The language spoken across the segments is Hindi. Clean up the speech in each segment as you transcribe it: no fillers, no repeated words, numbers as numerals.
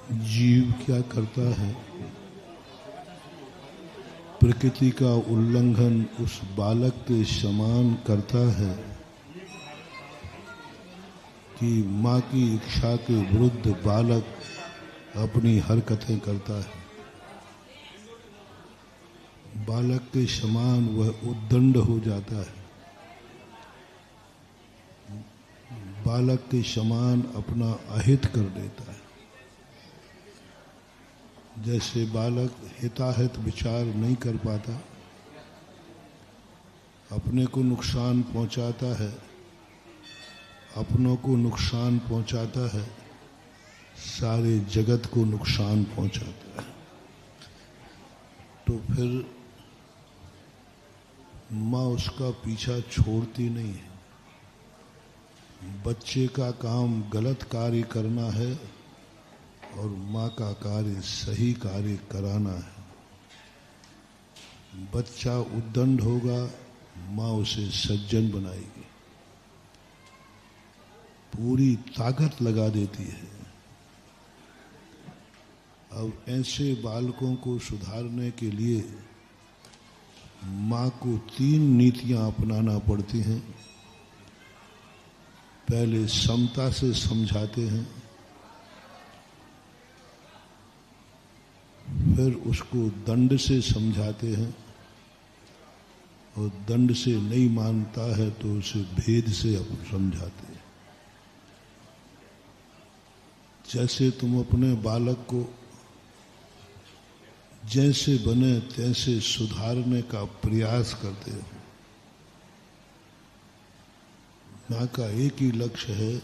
जीव क्या करता है? प्रकृति का उल्लंघन उस बालक के समान करता है कि माँ की इच्छा के विरुद्ध बालक अपनी हरकतें करता है। बालक के समान वह उद्दंड हो जाता है। बालक के समान अपना अहित कर देता है। जैसे बालक हिताहित विचार नहीं कर पाता, अपने को नुकसान पहुंचाता है, अपनों को नुकसान पहुंचाता है, सारे जगत को नुकसान पहुंचाता है, तो फिर माँ उसका पीछा छोड़ती नहीं है। बच्चे का काम गलत कार्य करना है और माँ का कार्य सही कार्य कराना है। बच्चा उद्दंड होगा, माँ उसे सज्जन बनाएगी, पूरी ताकत लगा देती है। अब ऐसे बालकों को सुधारने के लिए माँ को 3 नीतियाँ अपनाना पड़ती हैं। पहले समता से समझाते हैं, फिर उसको दंड से समझाते हैं, और दंड से नहीं मानता है तो उसे भेद से समझाते हैं। जैसे तुम अपने बालक को जैसे बने तैसे सुधारने का प्रयास करते हो। माँ का एक ही लक्ष्य है,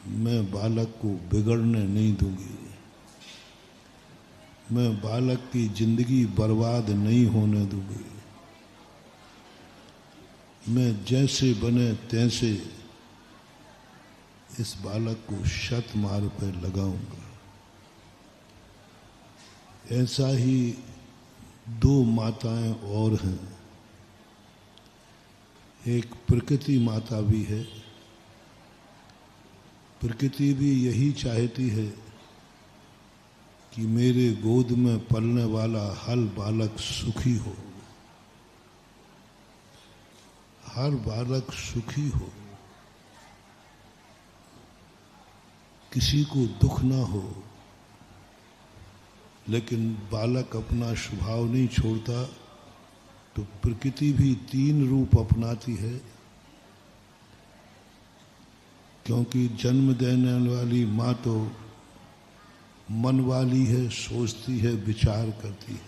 मैं बालक को बिगड़ने नहीं दूंगी, मैं बालक की जिंदगी बर्बाद नहीं होने दूंगी, मैं जैसे बने तैसे इस बालक को शत मार्ग पर लगाऊंगा। ऐसा ही 2 माताएं और हैं। एक प्रकृति माता भी है। प्रकृति भी यही चाहती है कि मेरे गोद में पलने वाला हर बालक सुखी हो, हर बालक सुखी हो, किसी को दुख ना हो। लेकिन बालक अपना स्वभाव नहीं छोड़ता, तो प्रकृति भी 3 रूप अपनाती है। क्योंकि जन्म देने वाली माँ तो मन वाली है, सोचती है, विचार करती है।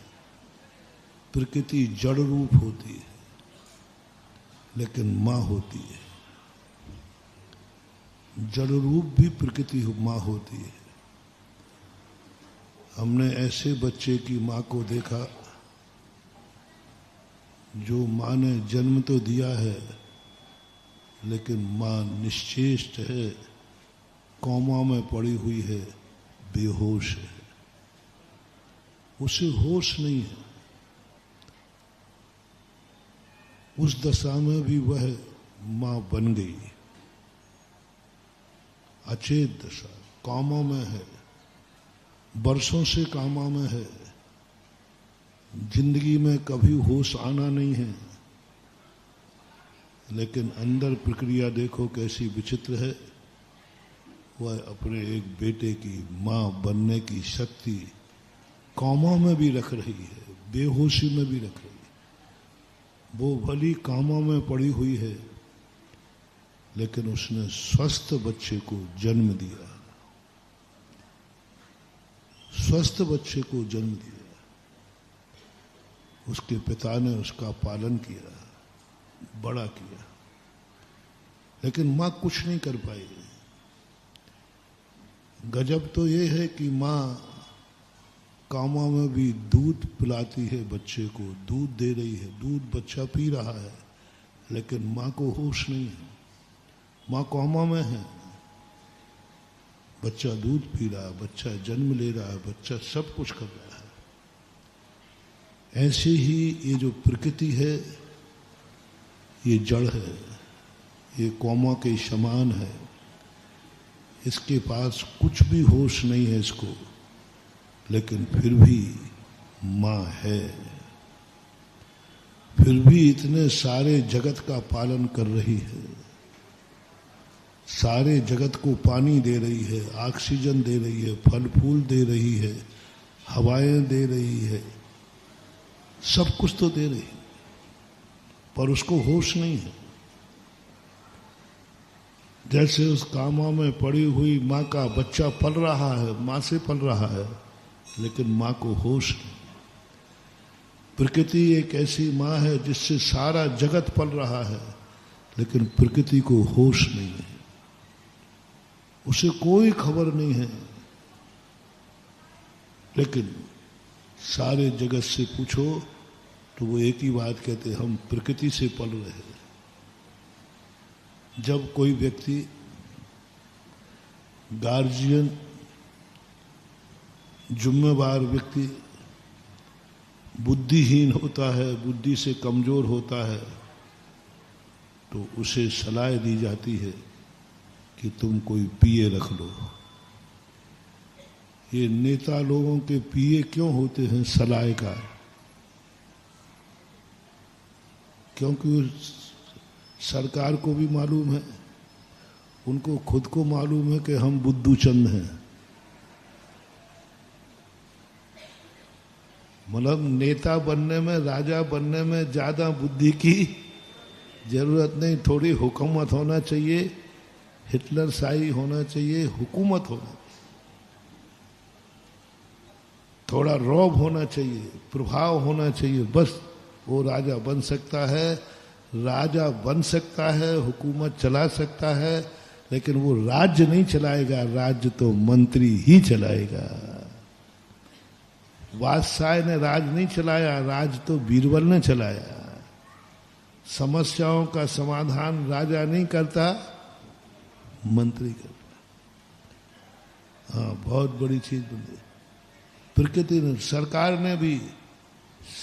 प्रकृति जड़ रूप होती है, लेकिन माँ होती है। जड़ रूप भी प्रकृति माँ होती है। हमने ऐसे बच्चे की माँ को देखा जो माँ ने जन्म तो दिया है, लेकिन माँ निश्चेष्ट है, कोमा में पड़ी हुई है, बेहोश है, उसे होश नहीं है। उस दशा में भी वह माँ बन गई। अचेत दशा, कामा में है, बरसों से कामा में है, जिंदगी में कभी होश आना नहीं है। लेकिन अंदर प्रक्रिया देखो कैसी विचित्र है। वह अपने एक बेटे की माँ बनने की शक्ति कामों में भी रख रही है, बेहोशी में भी रख रही है। वो भली कामों में पड़ी हुई है, लेकिन उसने स्वस्थ बच्चे को जन्म दिया, स्वस्थ बच्चे को जन्म दिया। उसके पिता ने उसका पालन किया, बड़ा किया, लेकिन माँ कुछ नहीं कर पाई। गजब तो ये है कि माँ कामा में भी दूध पिलाती है बच्चे को, दूध दे रही है, दूध बच्चा पी रहा है, लेकिन माँ को होश नहीं है। माँ कामा में है, बच्चा दूध पी रहा है, बच्चा जन्म ले रहा है, बच्चा सब कुछ कर रहा है। ऐसे ही ये जो प्रकृति है, ये जड़ है, ये कोमा के समान है, इसके पास कुछ भी होश नहीं है इसको, लेकिन फिर भी माँ है, फिर भी इतने सारे जगत का पालन कर रही है, सारे जगत को पानी दे रही है, ऑक्सीजन दे रही है, फल फूल दे रही है, हवाएं दे रही है, सब कुछ तो दे रही है, पर उसको होश नहीं है। जैसे उस कामा में पड़ी हुई माँ का बच्चा पल रहा है, माँ से पल रहा है, लेकिन माँ को होश नहीं। प्रकृति एक ऐसी माँ है जिससे सारा जगत पल रहा है, लेकिन प्रकृति को होश नहीं है, उसे कोई खबर नहीं है। लेकिन सारे जगत से पूछो तो वो एक ही बात कहते हैं, हम प्रकृति से पल रहे हैं। जब कोई व्यक्ति गार्जियन, जिम्मेवार व्यक्ति बुद्धिहीन होता है, बुद्धि से कमजोर होता है, तो उसे सलाह दी जाती है कि तुम कोई पीए रख लो। ये नेता लोगों के पीए क्यों होते हैं सलाहकार? क्योंकि सरकार को भी मालूम है, उनको खुद को मालूम है कि हम बुद्धू चंद हैं। मतलब नेता बनने में, राजा बनने में ज्यादा बुद्धि की जरूरत नहीं, थोड़ी हुकूमत होना चाहिए, हिटलर शाही होना चाहिए, हुकूमत होना, थोड़ा रौब होना चाहिए, प्रभाव होना चाहिए, बस वो राजा बन सकता है। राजा बन सकता है, हुकूमत चला सकता है, लेकिन वो राज्य नहीं चलाएगा, राज्य तो मंत्री ही चलाएगा। बादशाह ने राज नहीं चलाया, राज तो बीरबल ने चलाया। समस्याओं का समाधान राजा नहीं करता, मंत्री करता। हाँ, बहुत बड़ी चीज बनी। प्रकृति ने, सरकार ने भी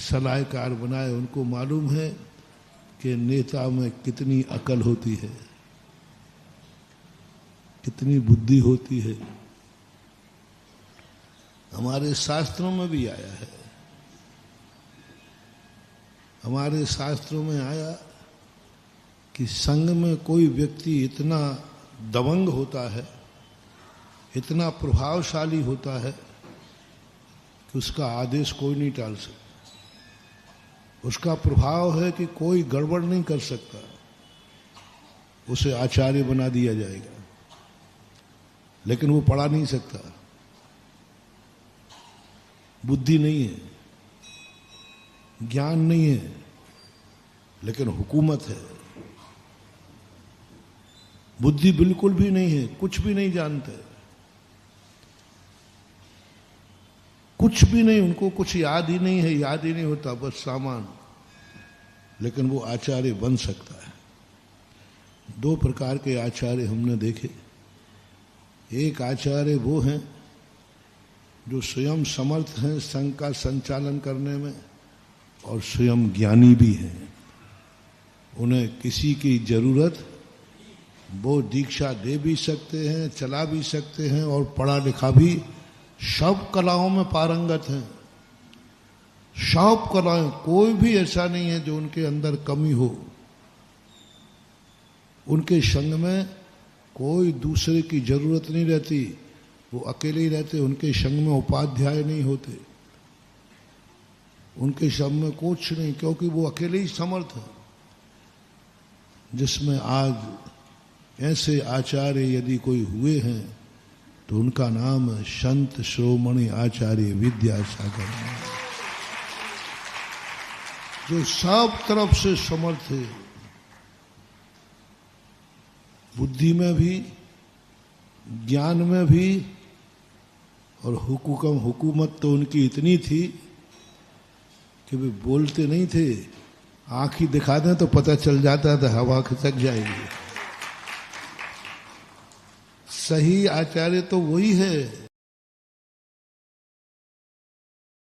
सलाहकार बनाए, उनको मालूम है कि नेता में कितनी अकल होती है, कितनी बुद्धि होती है। हमारे शास्त्रों में भी आया है, हमारे शास्त्रों में आया कि संघ में कोई व्यक्ति इतना दबंग होता है, इतना प्रभावशाली होता है कि उसका आदेश कोई नहीं टाल सकता। उसका प्रभाव है कि कोई गड़बड़ नहीं कर सकता, उसे आचार्य बना दिया जाएगा, लेकिन वो पढ़ा नहीं सकता, बुद्धि नहीं है, ज्ञान नहीं है, लेकिन हुकूमत है। बुद्धि बिल्कुल भी नहीं है, कुछ भी नहीं जानते, कुछ भी नहीं, उनको कुछ याद ही नहीं है, याद ही नहीं होता, बस सामान, लेकिन वो आचार्य बन सकता है। दो प्रकार के आचार्य हमने देखे। एक आचार्य वो हैं जो स्वयं समर्थ हैं संघ का संचालन करने में, और स्वयं ज्ञानी भी हैं, उन्हें किसी की जरूरत, वो दीक्षा दे भी सकते हैं, चला भी सकते हैं, और पढ़ा लिखा भी, सब कलाओं में पारंगत हैं। सब कलाएं, कोई भी ऐसा नहीं है जो उनके अंदर कमी हो। उनके संग में कोई दूसरे की जरूरत नहीं रहती, वो अकेले ही रहते। उनके संग में उपाध्याय नहीं होते, उनके संग में कुछ नहीं, क्योंकि वो अकेले ही समर्थ है। जिसमें आज ऐसे आचार्य यदि कोई हुए हैं तो उनका नाम है संत श्रोमणी आचार्य विद्यासागर, जो सब तरफ से समर्थ है, बुद्धि में भी, ज्ञान में भी, और हुकूमत तो उनकी इतनी थी कि वे बोलते नहीं थे, आंख ही दिखा दें तो पता चल जाता था, हवा खिसक जाएगी। सही आचार्य तो वही है